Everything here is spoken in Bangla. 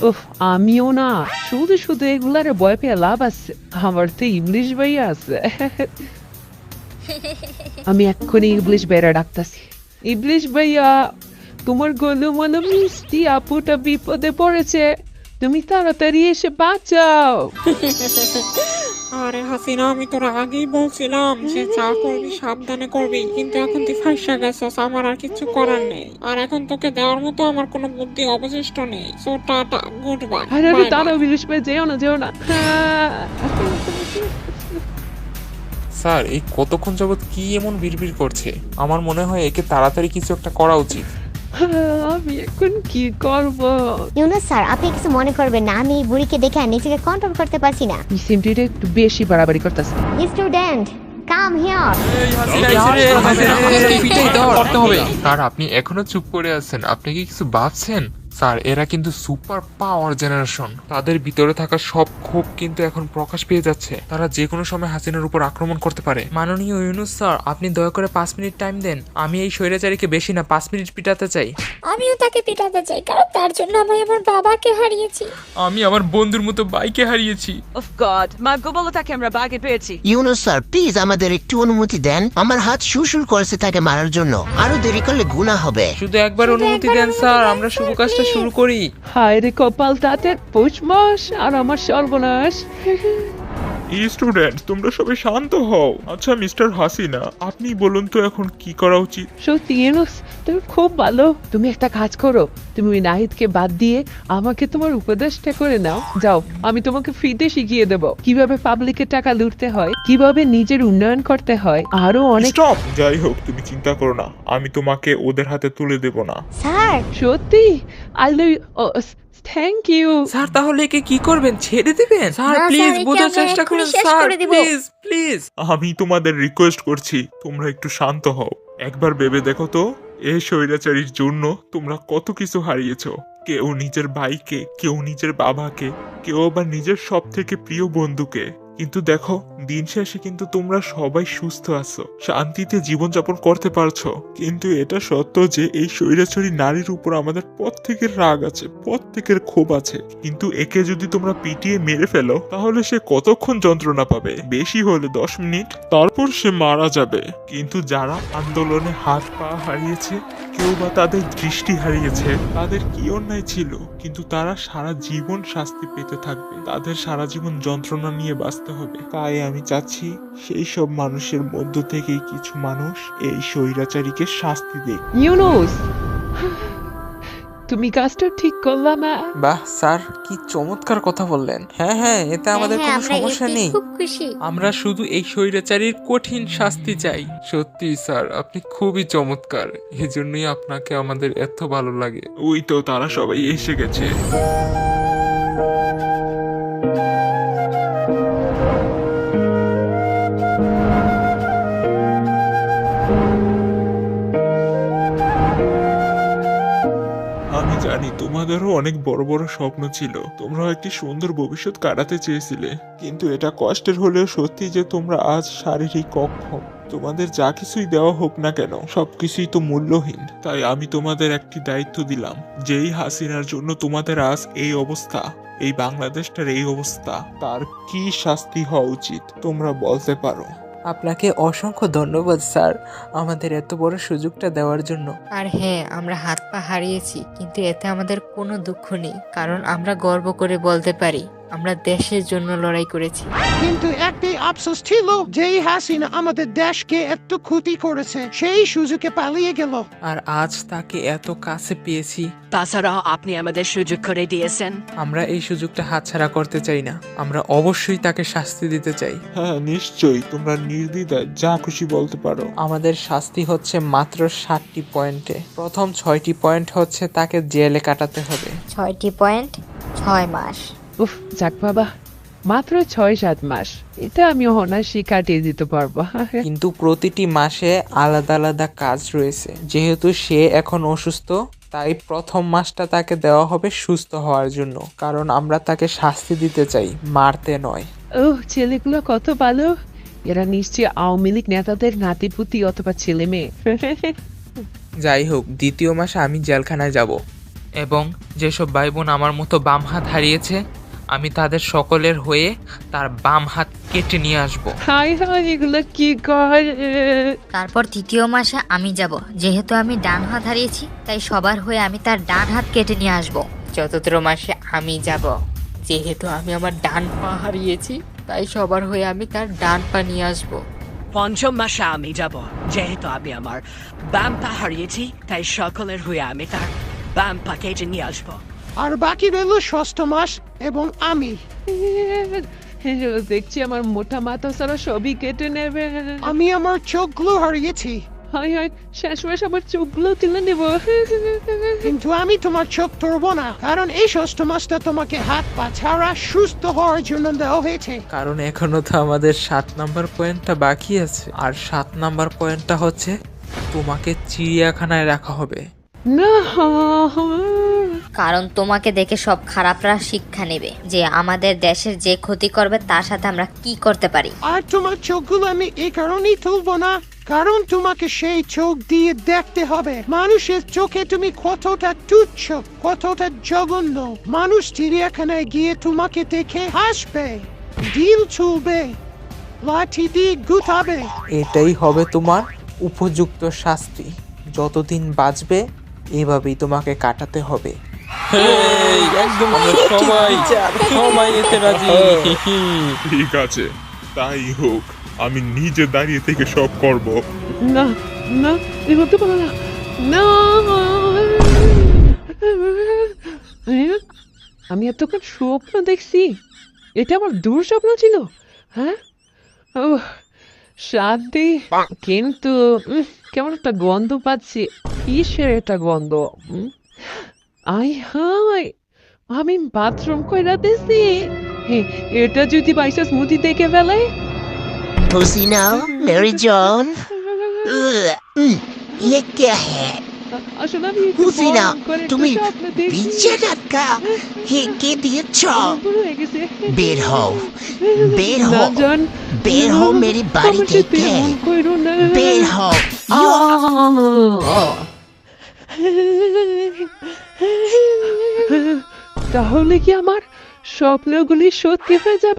উফ, আমিও না, শুধু শুধু এগুলার ভয় পেয়ে লাভ আছে, আমার তো ইংলিশ ভাইয়া আছে। আমি এক্ষুনি ইংলিশ ভাইয়া ডাকতাছি। ইংলিশ ভাইয়া, তোমার গলু মনে মিষ্টি আপুটা বিপদে পড়েছে, তুমি তাড়াতাড়ি এসে বাঁচাও। আরে হাসিনা, আমি তোর আগেই বলছিলাম যে যা করবি সাবধানে করবি, কিন্তু এখন তুই ফাঁসা গেছস, আমার আর কিছু করার নেই। আর এখন তোকে দেওয়ার মতো আমার কোনো বুদ্ধি অবশিষ্ট নেই। So tata, good bye. আরে আরে দাঁড়াও ইংলিশ ভাই, যেও না যেও না। স্যার, এই কতক্ষণ যাবৎ কি এমন বিড়বিড় করছে? আমার মনে হয় একে তাড়াতাড়ি কিছু একটা করা উচিত। আমি এখন কি করব? ইউনুস স্যার, আপনি কিছু মনে করবেন না, আমি এই বুড়িকে দেখে আর নিজেকে কন্ট্রোল করতে পারছি না। সিমটিটা একটু বেশি বাড়াবাড়ি করতেছে। Student, come here. স্যার, আপনি এখনো চুপ করে আছেন? আপনি কি কিছু ভাবছেন? স্যার, এরা কিন্তু সুপার পাওয়ার জেনারেশন। তাদের ভিতরে থাকা সব ক্ষোভ কিন্তু এখন প্রকাশ পেয়ে যাচ্ছে। তারা যে কোনো সময় হাসিনার উপর আক্রমণ করতে পারে। মাননীয় ইউনুস স্যার, আপনি দয়া করে 5 মিনিট টাইম দেন। আমি এই স্বৈরাচারীকে বেশি না 5 মিনিট পিটাতে চাই। আমিও তাকে পিটাতে চাই, কারণ তার জন্য আমি আমার বাবাকে হারিয়েছি। আমি আমার বন্ধুর মতো বাইকে হারিয়েছি। Of God, ভাগ্য বলো তাকে আমরা বাগে পেয়েছি। ইউনুস স্যার, প্লিজ আমাদের একটু অনুমতি দেন। আমার হাত সুরসুর করেছে তাকে মারার জন্য। আরো দেরি করলে গুনাহ হবে। শুধু একবার অনুমতি দেন স্যার, আমরা শুভ কাজটা শুরু করি। হায় রে কপাল, তাদের পুষমাস আর আমার সর্বনাশ। স্টুডেন্ট, তোমরা সবাই শান্ত হও। আচ্ছা মিস্টার হাসিনা, আপনি বলুন তো এখন কি করা উচিত? সত্যি ইউনুস, তুমি খুব ভালো। তুমি একটা কাজ করো, তুমি ওই নাহিদকে বাদ দিয়ে আমাকে তোমার উপদেশটা করে নাও। যাও, আমি তোমাকে ফ্রিতে শিখিয়ে দেব কিভাবে পাবলিকের টাকা লুটতে হয়, কিভাবে নিজের উন্নয়ন করতে হয়, আরো অনেক। স্টপ! যাই হোক, তুমি চিন্তা করো না, আমি তোমাকে ওদের হাতে তুলে দেব না। স্যার, সত্যি I love you, thank you. Sir, তাহলে একে কি করবেন? ছেড়ে দিবেন? স্যার না, প্লিজ স্যার, একে বোঝার আমরা চেষ্টা এক্ষুনি করুন শেষ স্যার, করে দিব। Please please. আমি তোমাদের রিকোয়েস্ট করছি, তোমরা একটু শান্ত হও। একবার ভেবে দেখো তো, এই স্বৈরাচারীর জন্য তোমরা কত কিছু হারিয়েছো। কেউ নিজের ভাইকে, কেউ নিজের বাবাকে, কেউ আবার নিজের সব থেকে প্রিয় বন্ধুকে। কিন্তু দেখো, দিন শেষে কিন্তু তোমরা সবাই সুস্থ আছো, শান্তিতে জীবনযাপন করতে পারছো। কিন্তু এটা সত্য যে এই স্বৈরাচারী নারীর উপর আমাদের প্রত্যেকের রাগ আছে, প্রত্যেকের ক্ষোভ আছে। কিন্তু একে যদি তোমরা পিটিয়ে মেরে ফেলো, তাহলে সে কতক্ষণ যন্ত্রণা পাবে? বেশি হলে 10 মিনিট, তারপর সে মারা যাবে। কিন্তু যারা আন্দোলনে হাত পা হারিয়েছে, কেউ বা তাদের দৃষ্টি হারিয়েছে, তাদের কি অন্যায় ছিল? কিন্তু তারা সারা জীবন শাস্তি পেতে থাকবে, তাদের সারা জীবন যন্ত্রণা নিয়ে বাঁচতে হবে। তাই আমি চাচ্ছি সেই সব মানুষের মধ্য থেকেই কিছু মানুষ এই স্বৈরাচারীকে শাস্তি দেয়। ইউনুস, তুমি কাজটা ঠিক করলা না? বাহ স্যার, কি চমৎকার কথা বললেন। হ্যাঁ হ্যাঁ, এতে আমাদের হ্যাঁ, কোনো আমরা সমস্যা এতে নেই। খুব খুশি। আমরা শুধু এই স্বৈরাচারীর কঠিন শাস্তি চাই। সত্যি স্যার, আপনি খুবই চমৎকার। এজন্যই আপনাকে আমাদের এত ভালো লাগে। ওই তো তারা সবাই এসে গেছে। আমি জানি তোমাদেরও অনেক বড় বড় স্বপ্ন ছিল, তোমরা একটি সুন্দর ভবিষ্যৎ কাটাতে চেয়েছিলে। কিন্তু এটা কষ্টের হলেও সত্যি যে তোমরা আজ শারীরিক অক্ষম। তোমাদের যা কিছুই দেওয়া হোক না কেন, সবকিছুই তো মূল্যহীন। তাই আমি তোমাদের একটি দায়িত্ব দিলাম, যেই হাসিনার জন্য তোমাদের আজ এই অবস্থা, এই বাংলাদেশটার এই অবস্থা, তার কি শাস্তি হওয়া উচিত তোমরা বলতে পারো? আপনাকে অসংখ্য ধন্যবাদ স্যার, আমাদের এত বড় সুযোগটা দেওয়ার জন্য। আর হ্যাঁ, আমরা হাত পা হারিয়েছি, কিন্তু এতে আমাদের কোনো দুঃখ নেই, কারণ আমরা গর্ব করে বলতে পারি আমরা দেশের জন্য লড়াই করেছি। কিন্তু একটি আফসোস ছিল, যেই হাসিনা আমাদের দেশকে এত ক্ষতি করেছে, সেই সুযোগে পালিয়ে গেল। আর আজ তাকে এত কাছে পেয়েছি। তাছাড়া আপনি আমাদের সুযোগ করে দিয়েছেন। আমরা এই সুযোগটা হাতছাড়া করতে চাই না, আমরা অবশ্যই তাকে শাস্তি দিতে চাই। হ্যাঁ নিশ্চয়ই, তোমরা নির্দ্বিধায় যা খুশি বলতে পারো। আমাদের শাস্তি হচ্ছে মাত্র 7টি পয়েন্টে। প্রথম 6টি পয়েন্ট হচ্ছে তাকে জেলে কাটাতে হবে। 6টি পয়েন্ট, 6 মাস। উফ, যাক বাবা, মাত্র 6-7 মাস, এটা আমি অনায়াসে কাটিয়ে দিতে পারবো। কিন্তু প্রতিটি মাসে আলাদা আলাদা কাজ রয়েছে। যেহেতু সে এখন অসুস্থ, তাই প্রথম মাসটা তাকে দেওয়া হবে সুস্থ হওয়ার জন্য, কারণ আমরা তাকে শাস্তি দিতে চাই, মারতে নয়। ও, ছেলেগুলো কত ভালো, এরা নিশ্চয়ই আওয়ামী লীগ নেতাদের নাতিপুতি অথবা ছেলে মেয়ে। যাই হোক, দ্বিতীয় মাসে আমি জেলখানায় যাব। এবং যেসব ভাই বোন আমার মতো বাম হাত হারিয়েছে আমি তাদের সকলের হয়ে তার বাম হাত কেটে নিয়ে আসব। হাই হাই, এগুলো কি করে? তারপর তৃতীয় মাসে আমি যাব, যেহেতু আমি ডান হাত হারিয়েছি তাই সবার হয়ে আমি তার ডান হাত কেটে নিয়ে আসব। চতুর্থ মাসে আমি যাব, যেহেতু আমি আমার ডান পা হারিয়েছি তাই সবার হয়ে আমি তার ডান পা নিয়ে আসব। পঞ্চম মাসে আমি যাব, যেহেতু আমি আমার বাম পা হারিয়েছি তাই সকলের হয়ে আমি তার বাম পা কেটে নিয়ে আসবো। আর বাকি রইল ষষ্ঠ মাস এবং আমি। দেখছি আমার মোটা মাথা সারা সবই কেটে নেবে। আমি আমার চোখগুলো হারিয়েছি, হাই হাই, শেষমেশ আমার চোখগুলো তুলে নেব। কিন্তু আমি তোমার চোখ তুলবো না, কারণ এই ষষ্ঠ মাসটা তোমাকে হাত পা ছাড়া সুস্থ হওয়ার জন্য দেওয়া হয়েছে। কারণ এখনো তো আমাদের 7 নাম্বার পয়েন্টটা বাকি আছে, আর 7 নাম্বার পয়েন্টটা হচ্ছে তোমাকে চিড়িয়াখানায় রাখা হবে। না, কারণ তোমাকে দেখে সব খারাপরা শিক্ষা নেবে যে আমাদের দেশের যে ক্ষতি করবে তার সাথে আমরা কি করতে পারি। আর তোমার চোখগুলো আমি এই কারণেই তুলবো না, কারণ তোমাকে সেই চোখ দিয়ে দেখতে হবে মানুষের চোখে তুমি কতটা তুচ্ছ, কতটা জঘন্য। মানুষ চিড়িয়াখানায় গিয়ে তোমাকে দেখে হাসবে, ঢিল ছুলবে, লাঠি দিয়ে গুতাবে। এটাই হবে তোমার উপযুক্ত শাস্তি। যতদিন বাঁচবে এভাবেই তোমাকে কাটাতে হবে। একদম সবাই এতে রাজি। ঠিক আছে, তাই হোক, আমি নিজে দাঁড়িয়ে থেকে সব করব। না না, এ হতে পারে না। না, আমি এতক্ষণ স্বপ্ন দেখছি, এটা আমার দুঃস্বপ্ন ছিল। হ্যাঁ, ও শান্তি, কিন্তু কেমন একটা গন্ধ পাচ্ছি। কিসের এটা গন্ধ? আই হাই, আমি বাথরুম কইরা দিছি। এটা যদি বাইসা স্মুদি দেখে ফেলে। हुसीना मेरी जान ये क्या है? আসলে আমি একটু हुसीना ভয়ঙ্কর একটা তুমি স্বপ্ন দেখছি। পিছে ধাক্কা কে দিয়েছ? ভুল হয়ে গেছে। বের হও, বের না হও, জান, বের না, হও মেরি বাড়ি আমার সাথে থেকে, এমন কইরো না। বের হও। তাহলে কি আমার স্বপ্নগুলি সত্যি হয়ে যাবে?